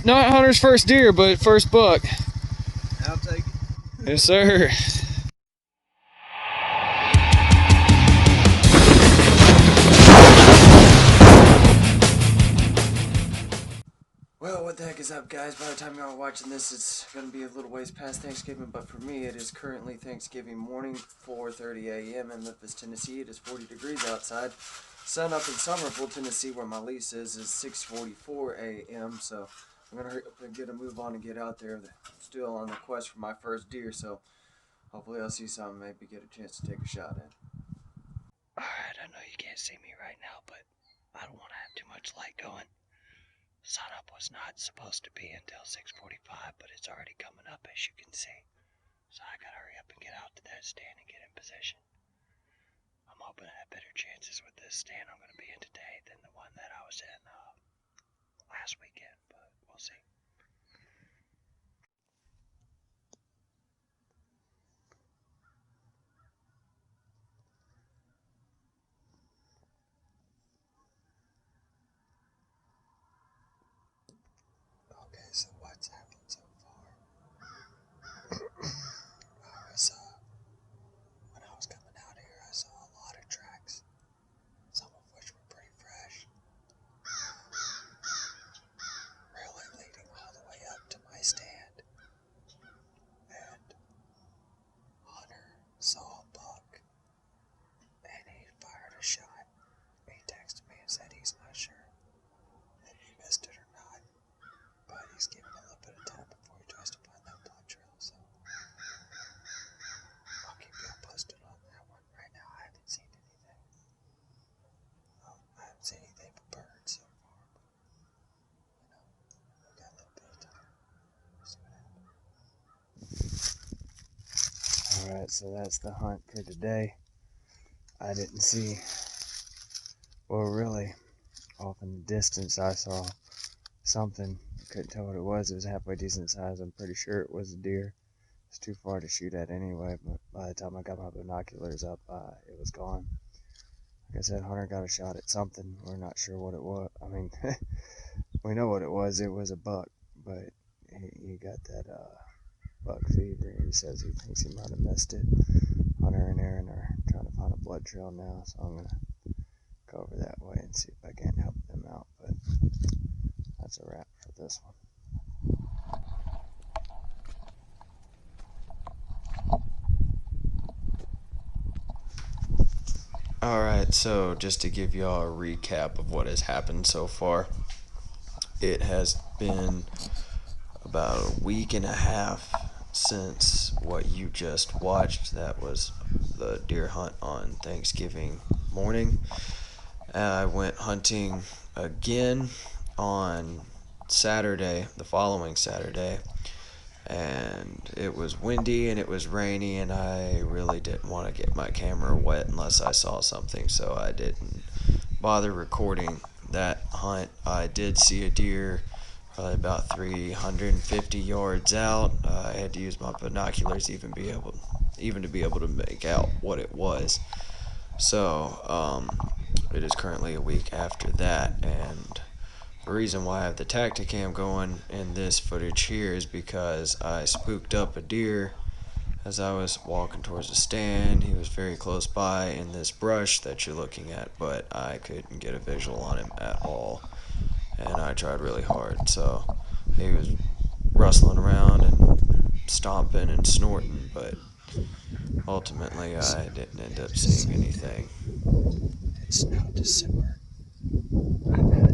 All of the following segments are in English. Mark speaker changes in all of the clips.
Speaker 1: Not Hunter's first deer, but first buck.
Speaker 2: I'll take it.
Speaker 1: Yes, sir.
Speaker 2: Well, what the heck is up, guys? By the time y'all are watching this, it's going to be a little ways past Thanksgiving, but for me, it is currently Thanksgiving morning, 4:30 a.m. in Memphis, Tennessee. It is 40 degrees outside. Sun up in Somerville, Tennessee, where my lease is 6:44 a.m. So I'm going to hurry up and get a move on and get out there. Still on the quest for my first deer, so hopefully I'll see something, maybe get a chance to take a shot at. Alright, I know you can't see me right now, but I don't want to have too much light going. Sunup was not supposed to be until 6:45, but it's already coming up, as you can see. So I gotta hurry up and get out to that stand and get in position. I'm hoping I have better chances with this stand I'm gonna be in today than the one that I was in last weekend, but we'll see. Okay, so what's happened so far? When I was coming out here, I saw a lot of tracks, some of which were pretty fresh, really leading all the way up to my stand. And Hunter saw a buck, and he fired a shot. He texted me and said he's not sure if he missed it or not, but he's giving it a little bit of time before he tries to find that blood trail, so I'll keep you posted on that one. Right now, I haven't seen anything. I haven't seen anything but birds so far, but, we got a little bit of time. We'll see what happens. Alright, so that's the hunt for today. I didn't see, well, really, off in the distance, I saw something. I couldn't tell what it was. It was halfway decent size. I'm pretty sure it was a deer. It's too far to shoot at anyway, but by the time I got my binoculars up, it was gone. Like I said, Hunter got a shot at something. We're not sure what it was. I mean, we know what it was. It was a buck, but he got that buck fever. He says he thinks he might have missed it. Hunter and Aaron are trying to find a blood trail now, so I'm going to go over that way and see if I can't help them out, but that's a wrap for this one. Alright, so just to give y'all a recap of what has happened so far, it has been about a week and a half since what you just watched. That was the deer hunt on Thanksgiving morning. I went hunting again on Saturday, the following Saturday, and it was windy and it was rainy, and I really didn't want to get my camera wet unless I saw something, so I didn't bother recording that hunt. I did see a deer probably about 350 yards out. I had to use my binoculars even to be able to make out what it was. So it is currently a week after that, and the reason why I have the Tacticam going in this footage here is because I spooked up a deer as I was walking towards the stand. He was very close by in this brush that you're looking at, but I couldn't get a visual on him at all, and I tried really hard. So he was rustling around and stomping and snorting, but ultimately I didn't end up seeing anything. It's now December. I've had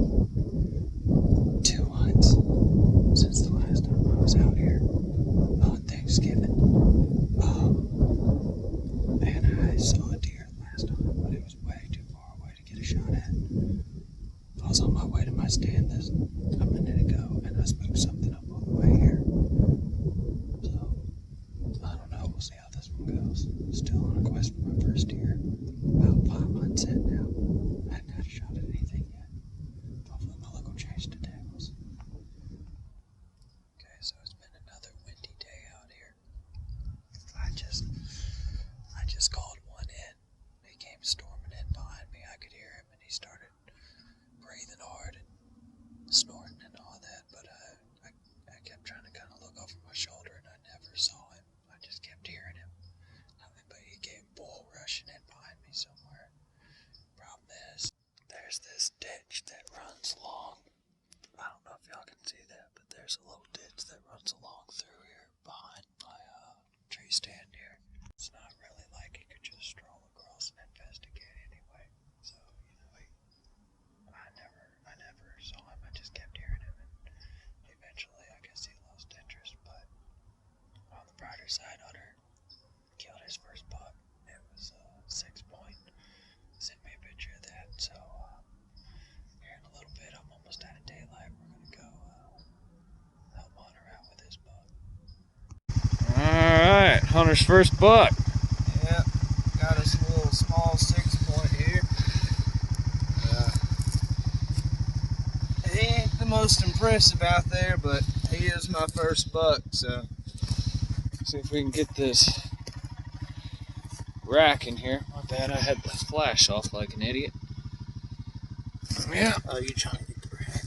Speaker 2: 2 hunts since the last time I was out here on Thanksgiving. And I saw a deer last time, but it was way too far away to get a shot at. I was on my way to my stand a minute ago, and I spooked something up on the way here. So, I don't know. We'll see how this one goes. Still on a quest for my first deer. About 5 months in now. I hadn't had a shot
Speaker 3: there's a little ditch that runs along through here behind my tree stand here. It's not really like he could just stroll across and investigate anyway. So, I never saw him. I just kept hearing him, and eventually I guess he lost interest. But on the brighter side, Hunter killed his first buck. It was 6 point. Sent me a picture of that. So here in a little bit, I'm almost out of daylight. We're gonna go help Hunter out with his buck.
Speaker 1: Alright, Hunter's first buck.
Speaker 4: Yeah, got us a little small 6 point here. He ain't the most impressive out there, but he is my first buck, so.
Speaker 1: See if we can get this rack in here. My bad, I had the flash off like an idiot. Yeah.
Speaker 4: Oh, you trying to get the rack?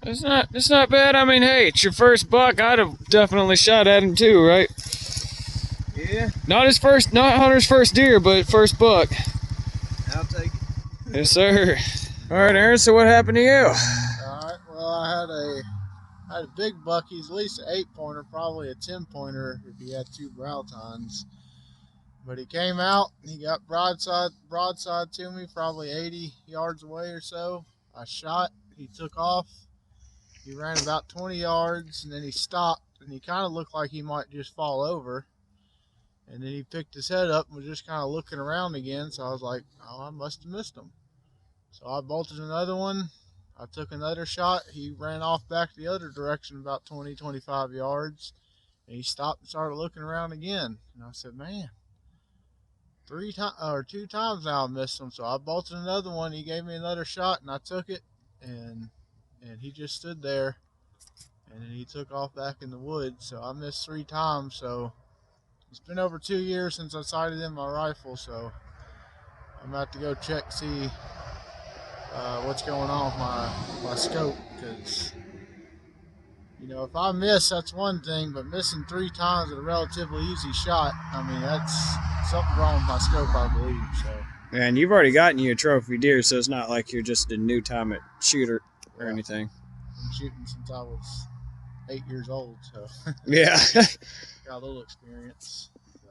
Speaker 1: It's not bad. I mean, hey, it's your first buck. I'd have definitely shot at him too, right?
Speaker 4: Yeah,
Speaker 1: Not Hunter's first deer, but first buck.
Speaker 4: I'll take it.
Speaker 1: Yes, sir. All right, Aaron, so what happened to you?
Speaker 5: Alright, well, I had a big buck. He's at least an 8-pointer, probably a 10-pointer if he had 2 brow tines. But he came out, he got broadside to me, probably 80 yards away or so. I shot, he took off. He ran about 20 yards, and then he stopped, and he kind of looked like he might just fall over. And then he picked his head up and was just kind of looking around again, so I was like, oh, I must have missed him. So I bolted another one. I took another shot. He ran off back the other direction about 20, 25 yards. And he stopped and started looking around again. And I said, man, 2 times now I missed him. So I bolted another one. He gave me another shot and I took it. And he just stood there. And then he took off back in the woods. So I missed 3 times. So it's been over 2 years since I sighted him my rifle. So I'm about to go check, see what's going on with my scope, because if I miss, that's one thing, but missing 3 times with a relatively easy shot, I mean, that's something wrong with my scope, I believe. So
Speaker 1: And you've already gotten you a trophy deer, so it's not like you're just a new time at shooter or anything.
Speaker 5: I've been shooting since I was 8 years old, so
Speaker 1: Yeah.
Speaker 5: got a little experience. So.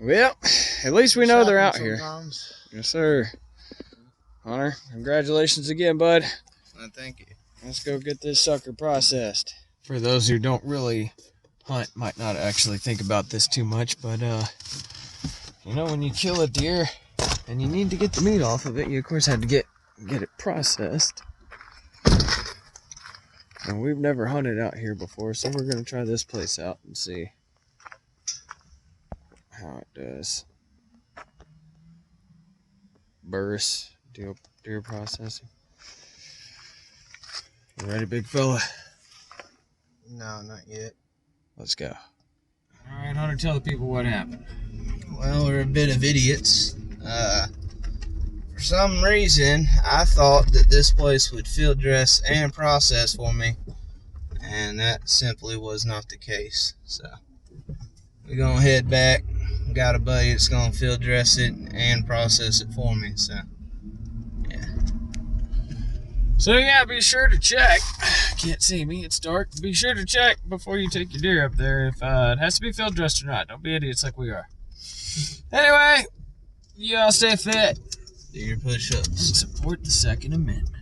Speaker 1: Well, at least we know they're out here.
Speaker 5: Sometimes.
Speaker 1: Yes, sir. Hunter, congratulations again, bud.
Speaker 4: Thank you.
Speaker 1: Let's go get this sucker processed. For those who don't really hunt, might not actually think about this too much, but when you kill a deer and you need to get the meat off of it, you of course have to get it processed. And we've never hunted out here before, so we're gonna try this place out and see how it does. Burris deer processing. You ready, big fella?
Speaker 4: No, not yet.
Speaker 1: Let's go. All right, Hunter, tell the people what happened.
Speaker 4: Well, we're a bit of idiots. For some reason, I thought that this place would field dress and process for me, and that simply was not the case. So we're gonna head back. Got a buddy that's gonna field dress it and process it for me.
Speaker 1: So yeah, be sure to check. Can't see me, it's dark. Be sure to check before you take your deer up there if it has to be field dressed or not. Don't be idiots like we are. Anyway, y'all stay fit.
Speaker 4: Do your push-ups.
Speaker 1: Support the Second Amendment.